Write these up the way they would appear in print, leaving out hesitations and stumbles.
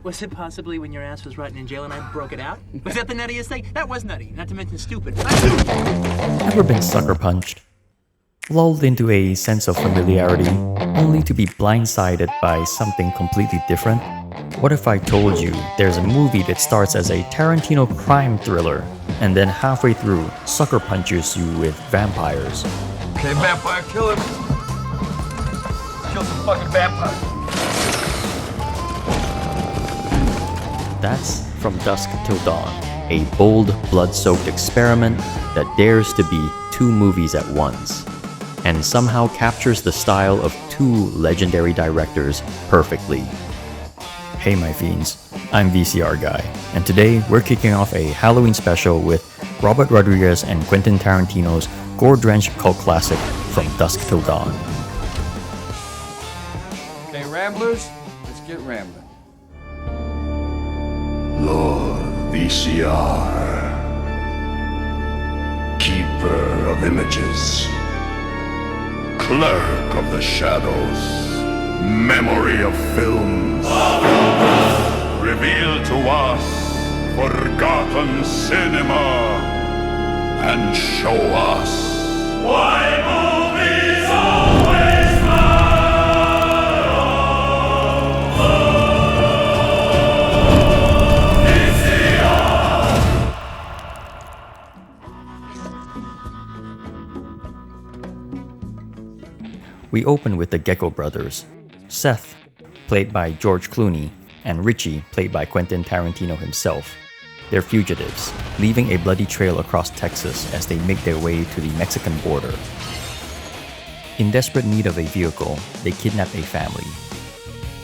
Was it possibly when your ass was rotting in jail and I broke it out? Was that the nuttiest thing? That was nutty, not to mention stupid. Ever been sucker punched? Lulled into a sense of familiarity, only to be blindsided by something completely different? What if I told you there's a movie that starts as a Tarantino crime thriller, and then halfway through, sucker punches you with vampires? Okay, vampire, kill him. Kill some fucking vampire. That's From Dusk Till Dawn, a bold, blood-soaked experiment that dares to be two movies at once, and somehow captures the style of two legendary directors perfectly. Hey my fiends, I'm VCR Guy, and today we're kicking off a Halloween special with Robert Rodriguez and Quentin Tarantino's gore-drenched cult classic From Dusk Till Dawn. Okay, Ramblers, let's get rambling. Lord VCR, Keeper of Images, Clerk of the Shadows, Memory of Films, reveal to us forgotten cinema, and show us why movies always matter. We open with the Gecko brothers, Seth, played by George Clooney, and Richie, played by Quentin Tarantino himself. They're fugitives, leaving a bloody trail across Texas as they make their way to the Mexican border. In desperate need of a vehicle, they kidnap a family.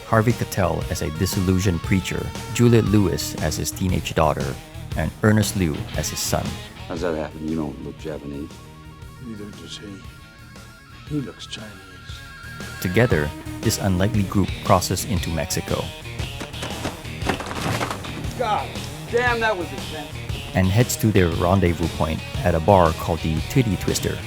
Harvey Keitel as a disillusioned preacher, Juliette Lewis as his teenage daughter, and Ernest Liu as his son. How's that happen? You don't look Japanese. Neither does he. He looks Chinese. Together, this unlikely group crosses into Mexico God damn, that was intense. and heads to their rendezvous point at a bar called the Titty Twister.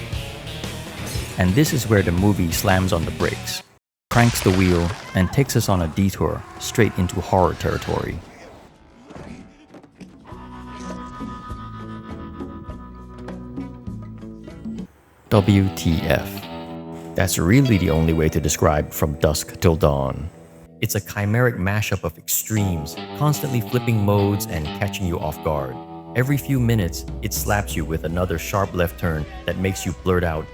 And this is where the movie slams on the brakes, cranks the wheel, and takes us on a detour straight into horror territory. WTF. That's really the only way to describe From Dusk Till Dawn. It's a chimeric mashup of extremes, constantly flipping modes and catching you off guard. Every few minutes, it slaps you with another sharp left turn that makes you blurt out,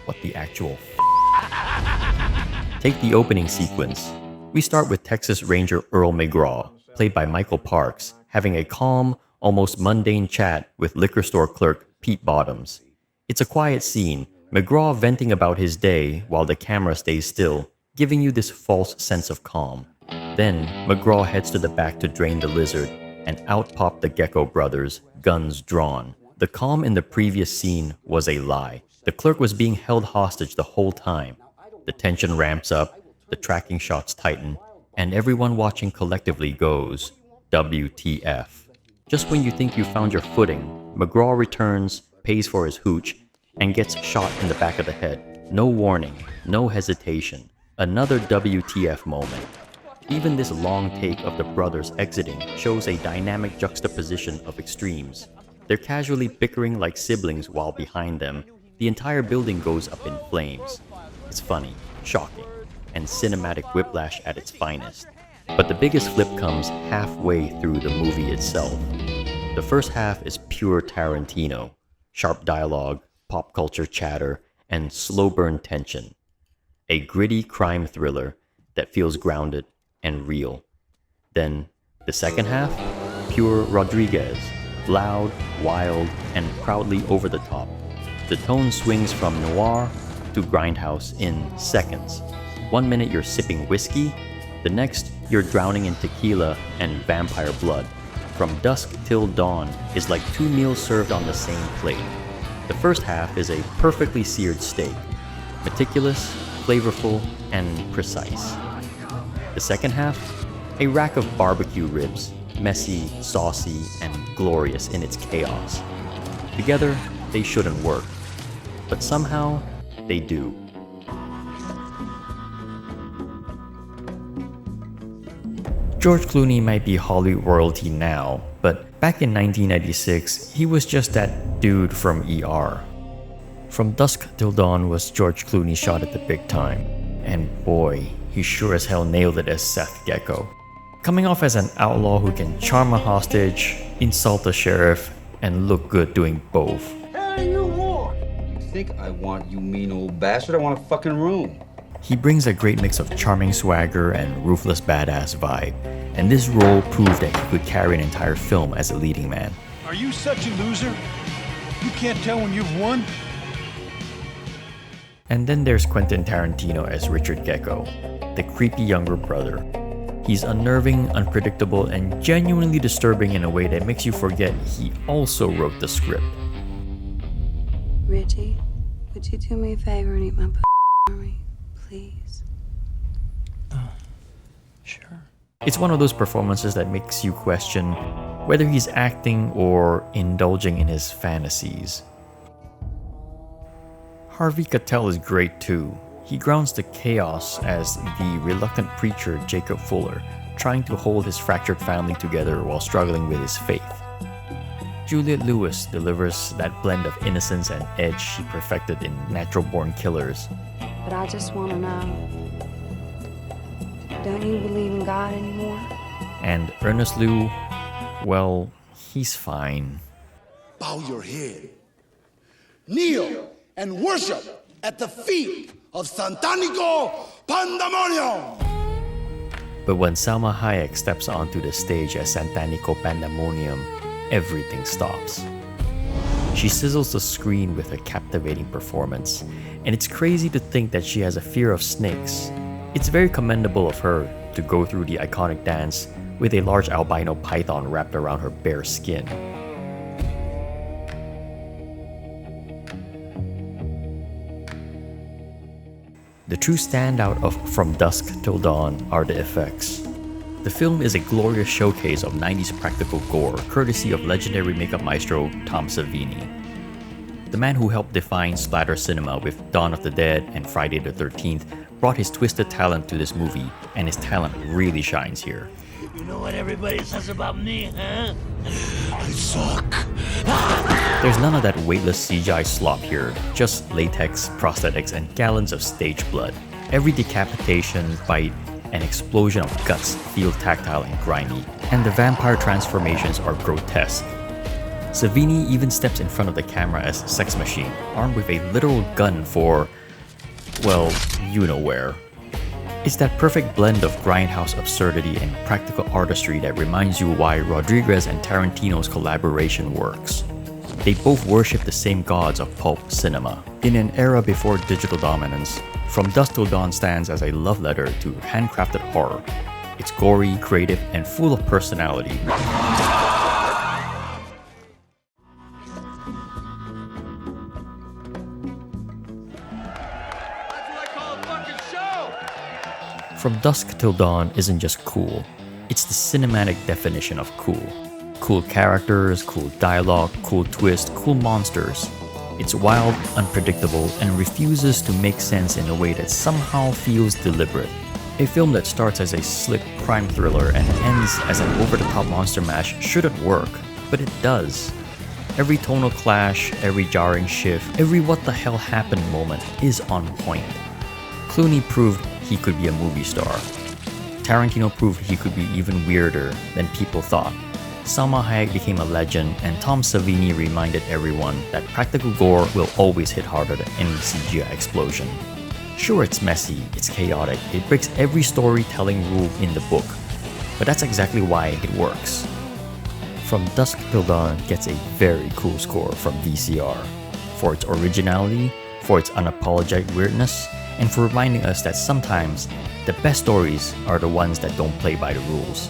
"What the actual f-?" Take the opening sequence. We start with Texas Ranger Earl McGraw, played by Michael Parks, having a calm, almost mundane chat with liquor store clerk Pete Bottoms. It's a quiet scene, McGraw venting about his day while the camera stays still, giving you this false sense of calm. Then, McGraw heads to the back to drain the lizard, and out pop the Gecko brothers, guns drawn. The calm in the previous scene was a lie. The clerk was being held hostage the whole time. The tension ramps up, the tracking shots tighten, and everyone watching collectively goes, WTF. Just when you think you found your footing, McGraw returns, pays for his hooch, and gets shot in the back of the head. No warning, no hesitation. Another WTF moment. Even this long take of the brothers exiting shows a dynamic juxtaposition of extremes. They're casually bickering like siblings while behind them, the entire building goes up in flames. It's funny, shocking, and cinematic whiplash at its finest. But the biggest flip comes halfway through the movie itself. The first half is pure Tarantino. Sharp dialogue, pop culture chatter, and slow burn tension. A gritty crime thriller that feels grounded and real. Then, the second half? Pure Rodriguez. Loud, wild, and proudly over the top. The tone swings from noir to grindhouse in seconds. 1 minute you're sipping whiskey, the next you're drowning in tequila and vampire blood. From Dusk Till Dawn is like two meals served on the same plate. The first half is a perfectly seared steak, meticulous, flavorful, and precise. The second half, a rack of barbecue ribs, messy, saucy, and glorious in its chaos. Together, they shouldn't work, but somehow, they do. George Clooney might be Hollywood royalty now, but back in 1996, he was just that dude from ER. From Dusk Till Dawn was George Clooney shot at the big time, and boy, he sure as hell nailed it as Seth Gecko. Coming off as an outlaw who can charm a hostage, insult the sheriff, and look good doing both. Hell you want? You think I want, you mean old bastard? I want a fucking room. He brings a great mix of charming swagger and ruthless badass vibe, and this role proved that he could carry an entire film as a leading man. Are you such a loser? You can't tell when you've won? And then there's Quentin Tarantino as Richard Gecko, the creepy younger brother. He's unnerving, unpredictable, and genuinely disturbing in a way that makes you forget he also wrote the script. Richie, would you do me a favor and eat my for me, please? Sure. It's one of those performances that makes you question whether he's acting or indulging in his fantasies. Harvey Keitel is great too. He grounds the chaos as the reluctant preacher Jacob Fuller, trying to hold his fractured family together while struggling with his faith. Juliette Lewis delivers that blend of innocence and edge she perfected in Natural Born Killers. But I just want to know, don't you believe in God anymore? And Ernest Liu, well, he's fine. Bow your head, kneel, and worship at the feet of Santanico Pandemonium! But when Salma Hayek steps onto the stage as Santanico Pandemonium, everything stops. She sizzles the screen with a captivating performance, and it's crazy to think that she has a fear of snakes. It's very commendable of her to go through the iconic dance with a large albino python wrapped around her bare skin. The true standout of From Dusk Till Dawn are the effects. The film is a glorious showcase of 90s practical gore, courtesy of legendary makeup maestro Tom Savini. The man who helped define splatter cinema with Dawn of the Dead and Friday the 13th brought his twisted talent to this movie, and his talent really shines here. You know what everybody says about me, huh? I suck. There's none of that weightless CGI slop here, just latex, prosthetics, and gallons of stage blood. Every decapitation, bite, and explosion of guts feel tactile and grimy, and the vampire transformations are grotesque. Savini even steps in front of the camera as Sex Machine, armed with a literal gun for, well, you know where. It's that perfect blend of grindhouse absurdity and practical artistry that reminds you why Rodriguez and Tarantino's collaboration works. They both worship the same gods of pulp cinema. In an era before digital dominance, From Dusk Till Dawn stands as a love letter to handcrafted horror. It's gory, creative, and full of personality. From Dusk Till Dawn isn't just cool, it's the cinematic definition of cool. Cool characters, cool dialogue, cool twist, cool monsters. It's wild, unpredictable, and refuses to make sense in a way that somehow feels deliberate. A film that starts as a slick crime thriller and ends as an over-the-top monster mash shouldn't work, but it does. Every tonal clash, every jarring shift, every what the hell happened moment is on point. Clooney proved he could be a movie star. Tarantino proved he could be even weirder than people thought. Salma Hayek became a legend, and Tom Savini reminded everyone that practical gore will always hit harder than any CGI explosion. Sure, it's messy, it's chaotic, it breaks every storytelling rule in the book, but that's exactly why it works. From Dusk Till Dawn gets a very cool score from VCR, for its originality, for its unapologetic weirdness, and for reminding us that sometimes the best stories are the ones that don't play by the rules.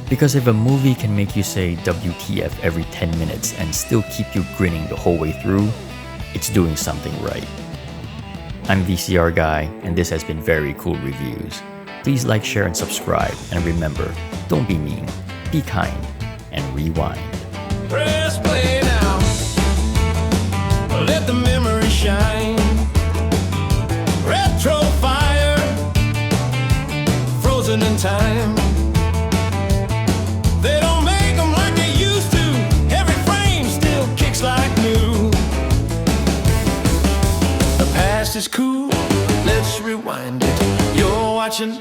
Because if a movie can make you say WTF every 10 minutes and still keep you grinning the whole way through, it's doing something right. I'm VCR Guy, and this has been Very Cool Reviews. Please like, share, and subscribe, and remember, don't be mean, be kind, and rewind. Press play now. Let the memory shine. Retro fire. Frozen in time. is cool. Let's rewind it. You're watching